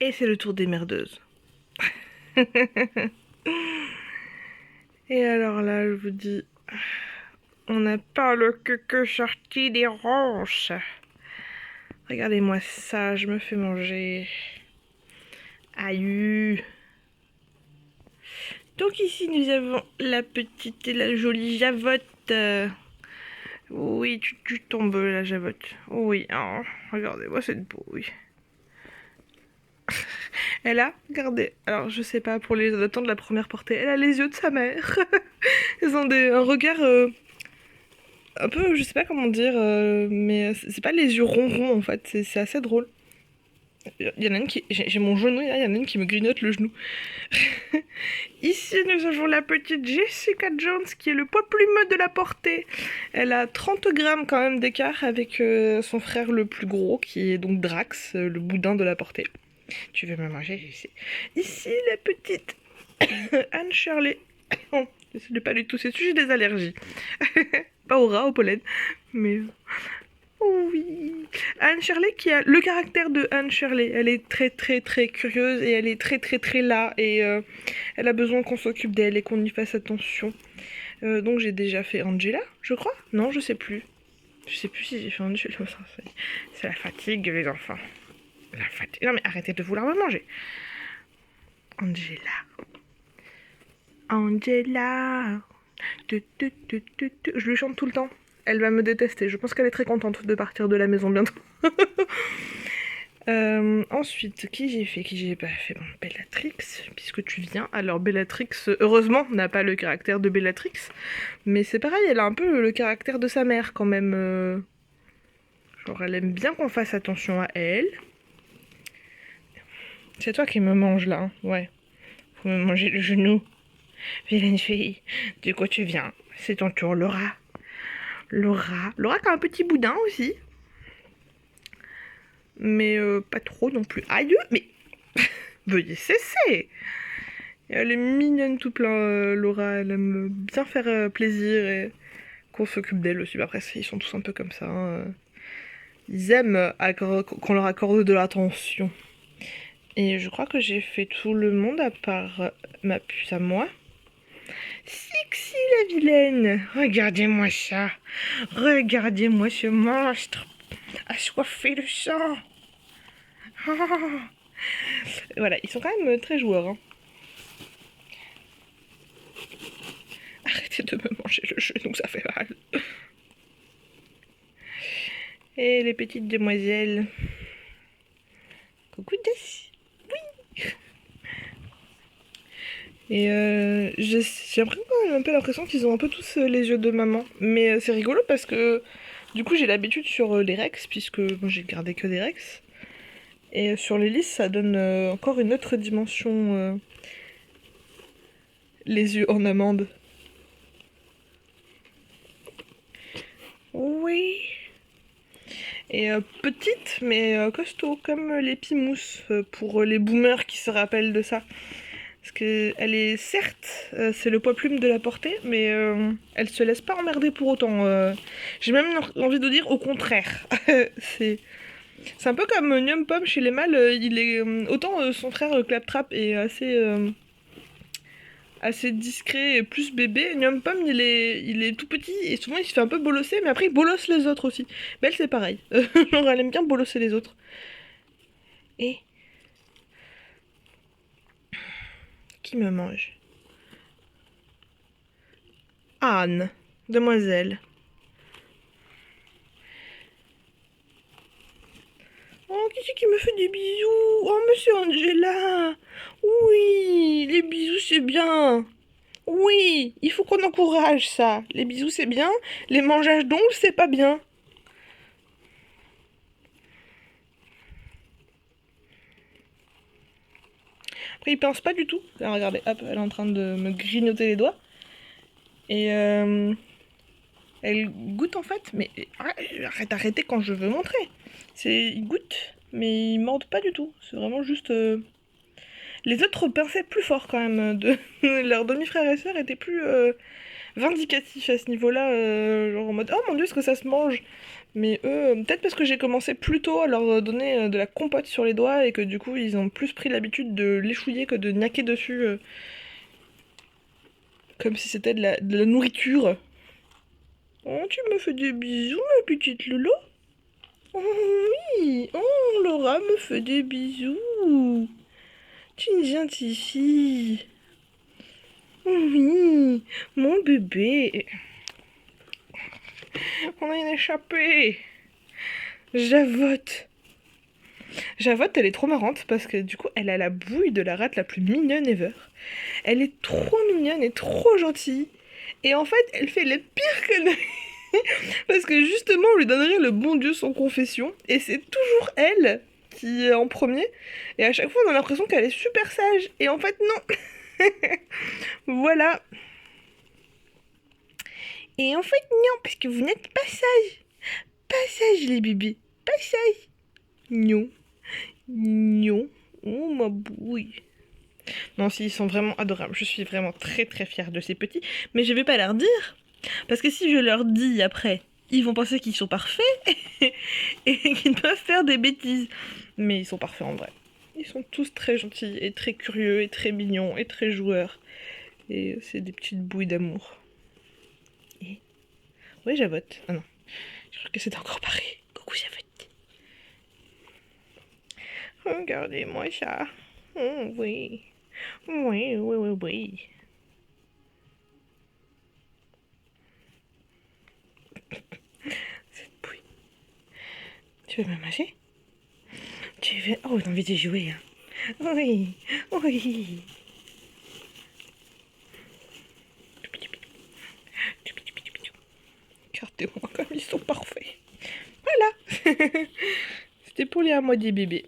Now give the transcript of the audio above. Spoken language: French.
Et c'est le tour des merdeuses. Et alors là, je vous dis, on n'a pas le queue sorti des ronces. Regardez-moi ça, je me fais manger. Aïe. Donc ici, nous avons la petite et la jolie Javotte. Oui, tu tombes, la Javotte. Oui, oh, regardez-moi cette peau, oui. Elle a, regardez, alors je sais pas, pour les adoptants de la première portée, elle a les yeux de sa mère. Ils ont un regard un peu, je sais pas comment dire, mais c'est pas les yeux ronds en fait, c'est assez drôle. Il y en a une qui, j'ai mon genou, il y en a une qui me grignote le genou. Ici, nous avons la petite Jessica Jones qui est le poids plumeux de la portée. Elle a 30 grammes quand même d'écart avec son frère le plus gros qui est donc Drax, le boudin de la portée. Tu veux me manger ici? Ici, la petite Anne Shirley. Non, ce n'est pas du tout, c'est sujet des allergies. Pas au rat, au pollen, mais... Oh oui, Anne Shirley qui a le caractère de Anne Shirley. Elle est très très très curieuse et elle est très très très là et elle a besoin qu'on s'occupe d'elle et qu'on y fasse attention. Donc j'ai déjà fait Angela, je crois. Non, je sais plus. Je sais plus si j'ai fait Angela. C'est la fatigue, les enfants. La fatigue. Non mais arrêtez de vouloir me manger. Angela. Angela. Je lui chante tout le temps. Elle va me détester. Je pense qu'elle est très contente de partir de la maison bientôt. Ensuite, qui j'ai fait? Qui j'ai pas fait? Bon, Bellatrix, puisque tu viens. Alors, Bellatrix, heureusement, n'a pas le caractère de Bellatrix. Mais c'est pareil, elle a un peu le caractère de sa mère quand même. Genre, elle aime bien qu'on fasse attention à elle. C'est toi qui me manges là, hein. Ouais. Faut me manger le genou. Vilaine fille, du coup tu viens. C'est ton tour, Laura. Laura qui a un petit boudin aussi. Mais pas trop non plus. Aïe, mais veuillez cesser. Elle est mignonne tout plein, Laura. Elle aime bien faire plaisir et qu'on s'occupe d'elle aussi. Après, ils sont tous un peu comme ça, hein. Ils aiment qu'on leur accorde de l'attention. Et je crois que j'ai fait tout le monde à part ma puce à moi. Sixy la vilaine. Regardez-moi ça. Regardez-moi ce monstre. Assoiffé de sang. Oh. Voilà, ils sont quand même très joueurs, hein. Arrêtez de me manger le genou, ça fait mal. Et les petites demoiselles. Coucou Daisy. Oui. Et j'ai un peu l'impression qu'ils ont un peu tous les yeux de maman. Mais c'est rigolo parce que du coup j'ai l'habitude sur les Rex, puisque moi j'ai gardé que des Rex. Et sur les listes ça donne encore une autre dimension. Les yeux en amande. Oui. Et petite mais costaud, comme les Pimous, pour les boomers qui se rappellent de ça. Parce qu'elle est certes, c'est le poids plume de la portée, mais elle se laisse pas emmerder pour autant. J'ai même envie de dire au contraire. c'est un peu comme Nyum Pom chez les mâles. Il est autant son frère Claptrap est assez discret et plus bébé. Nyum Pom il est tout petit et souvent il se fait un peu bolosser, mais après il bolosse les autres aussi. Mais elle c'est pareil. Genre elle aime bien bolosser les autres. Et qui me mange? Anne, demoiselle. Oh, qui c'est qui me fait des bisous? Oh, monsieur Angela. Oui, les bisous c'est bien. Oui, il faut qu'on encourage ça. Les bisous c'est bien, les mangeages d'ongles c'est pas bien. Après, il pense pas du tout. Là, regardez, hop, elle est en train de me grignoter les doigts. Et elle goûte en fait, mais arrêtez quand je veux montrer. Ils goûtent, mais ils mordent pas du tout. C'est vraiment juste. Les autres pinçaient plus fort quand même. Leurs demi-frères et sœurs étaient plus vindicatifs à ce niveau-là. Genre en mode oh mon dieu, est-ce que ça se mange? Mais eux, peut-être parce que j'ai commencé plus tôt à leur donner de la compote sur les doigts et que du coup ils ont plus pris l'habitude de l'échouiller que de niaquer dessus comme si c'était de la nourriture. Oh, tu me fais des bisous, ma petite Lolo? Oh oui, oh Laura me fait des bisous. Tu es une gentille fille. Oh oui, mon bébé. On a une échappée. Javotte. Javotte, elle est trop marrante parce que du coup, elle a la bouille de la rate la plus mignonne ever. Elle est trop mignonne et trop gentille. Et en fait, elle fait les pires conneries. Parce que justement, on lui donnerait le bon Dieu sans confession. Et c'est toujours elle qui est en premier. Et à chaque fois, on a l'impression qu'elle est super sage. Et en fait, non. Voilà. Et en fait, non, parce que vous n'êtes pas sage. Pas sage, les bébés. Pas sage. Non. Non. Oh, ma bouille. Non, si, ils sont vraiment adorables. Je suis vraiment très très fière de ces petits. Mais je vais pas leur dire. Parce que si je leur dis après, ils vont penser qu'ils sont parfaits et qu'ils peuvent faire des bêtises. Mais ils sont parfaits en vrai. Ils sont tous très gentils et très curieux et très mignons et très joueurs. Et c'est des petites bouilles d'amour. Et... Oui, Javotte. Ah non, je crois que c'est encore pareil. Coucou Javotte. Regardez-moi ça. Oh, oui. Oui, oui, oui, oui. Cette bouille. Tu veux me manger? Tu veux... Oh, t'as envie de jouer, hein? Oui, oui. Regardez-moi comme ils sont parfaits. Voilà. C'était pour les à moi des bébés.